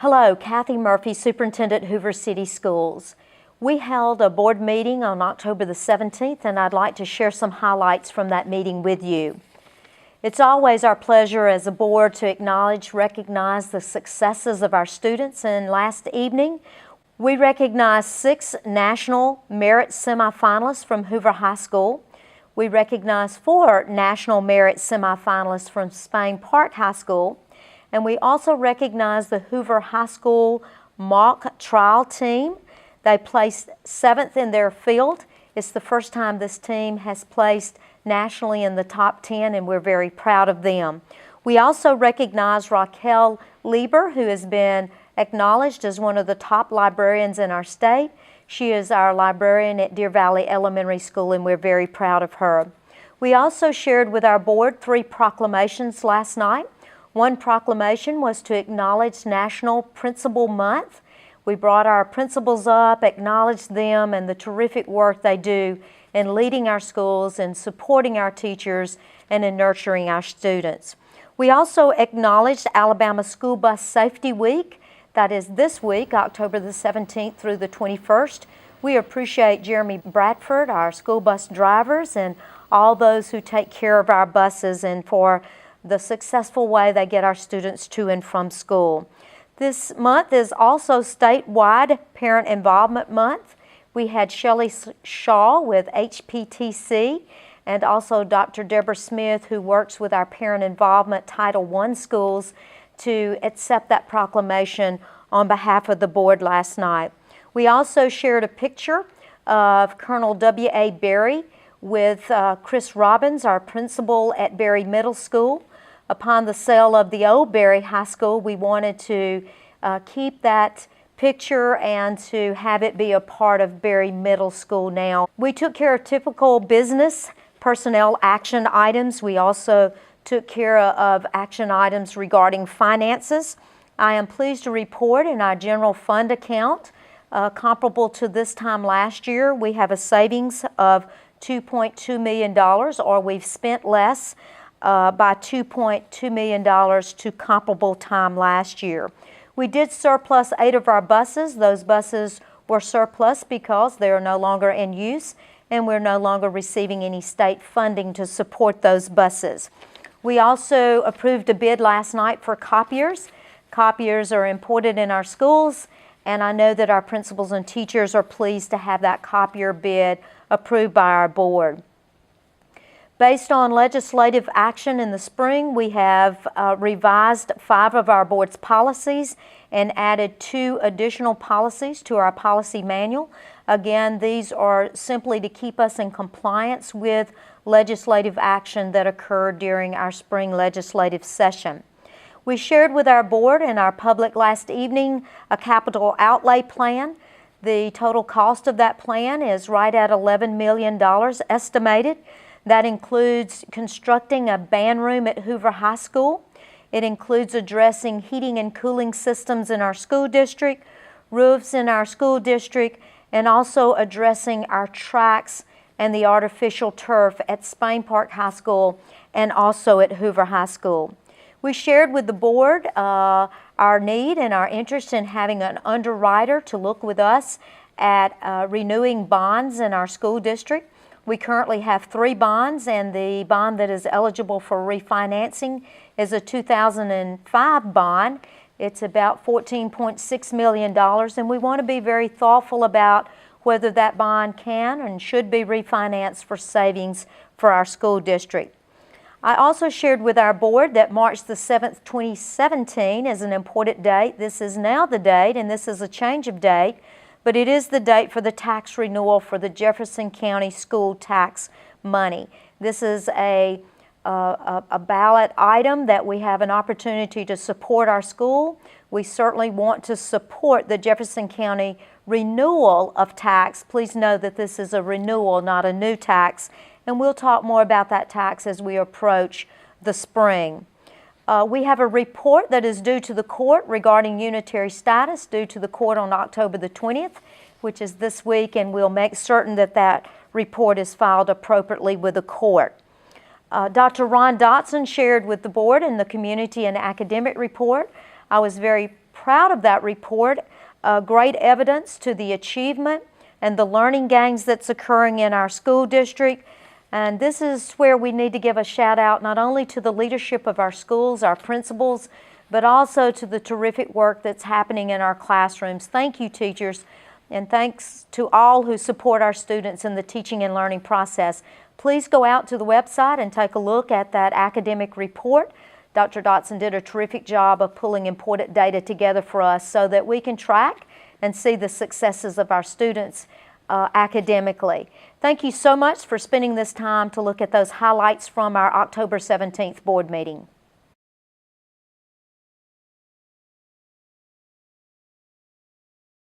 Hello, Kathy Murphy, Superintendent, Hoover City Schools. We held a board meeting on October the 17th, and I'd like to share some highlights from that meeting with you. It's always our pleasure as a board to recognize the successes of our students, and last evening we recognized 6 National Merit semifinalists from Hoover High School. We recognized 4 National Merit semifinalists from Spain Park High School. And we also recognize the Hoover High School mock trial team. They placed 7th in their field. It's the first time this team has placed nationally in the top 10, and we're very proud of them. We also recognize Raquel Lieber, who has been acknowledged as one of the top librarians in our state. She is our librarian at Deer Valley Elementary School, and we're very proud of her. We also shared with our board 3 proclamations last night. One proclamation was to acknowledge National Principal Month. We brought our principals up, acknowledged them and the terrific work they do in leading our schools and supporting our teachers and in nurturing our students. We also acknowledged Alabama School Bus Safety Week. That is this week, October the 17th through the 21st. We appreciate Jeremy Bradford, our school bus drivers, and all those who take care of our buses and for the successful way they get our students to and from school. This month is also statewide Parent Involvement Month. We had Shelley Shaw with HPTC and also Dr. Deborah Smith, who works with our Parent Involvement Title I schools, to accept that proclamation on behalf of the board last night. We also shared a picture of Colonel W.A. Berry with Chris Robbins, our principal at Berry Middle School. Upon the sale of the old Berry High School, we wanted to keep that picture and to have it be a part of Berry Middle School now. We took care of typical business personnel action items. We also took care of action items regarding finances. I am pleased to report in our general fund account, comparable to this time last year, we have a savings of $2.2 million, or we've spent less by $2.2 million to comparable time last year. We did surplus 8 of our buses. Those buses were surplus because they are no longer in use and we're no longer receiving any state funding to support those buses. We also approved a bid last night for copiers. Copiers are important in our schools, and I know that our principals and teachers are pleased to have that copier bid approved by our board. Based on legislative action in the spring, we have revised 5 of our board's policies and added 2 additional policies to our policy manual. Again, these are simply to keep us in compliance with legislative action that occurred during our spring legislative session. We shared with our board and our public last evening a capital outlay plan. The total cost of that plan is right at $11 million estimated. That includes constructing a band room at Hoover High School. It includes addressing heating and cooling systems in our school district, roofs in our school district, and also addressing our tracks and the artificial turf at Spain Park High School and also at Hoover High School. We shared with the board our need and our interest in having an underwriter to look with us at renewing bonds in our school district. We currently have 3 bonds, and the bond that is eligible for refinancing is a 2005 bond. It's about $14.6 million, and we want to be very thoughtful about whether that bond can and should be refinanced for savings for our school district. I also shared with our board that March the 7th, 2017 is an important date. This is now the date, and this is a change of date, but it is the date for the tax renewal for the Jefferson County school tax money. This is a ballot item that we have an opportunity to support our school. We certainly want to support the Jefferson County renewal of tax. Please know that this is a renewal, not a new tax, and we'll talk more about that tax as we approach the spring. We have a report that is due to the court regarding unitary status, due to the court on October the 20th, which is this week, and we'll make certain that that report is filed appropriately with the court. Dr. Ron Dotson shared with the board in the Community and Academic Report. I was very proud of that report. Great evidence to the achievement and the learning gains that's occurring in our school district. And this is where we need to give a shout out not only to the leadership of our schools, our principals, but also to the terrific work that's happening in our classrooms. Thank you, teachers, and thanks to all who support our students in the teaching and learning process. Please go out to the website and take a look at that academic report. Dr. Dotson did a terrific job of pulling important data together for us so that we can track and see the successes of our students academically. Thank you so much for spending this time to look at those highlights from our October 17th board meeting.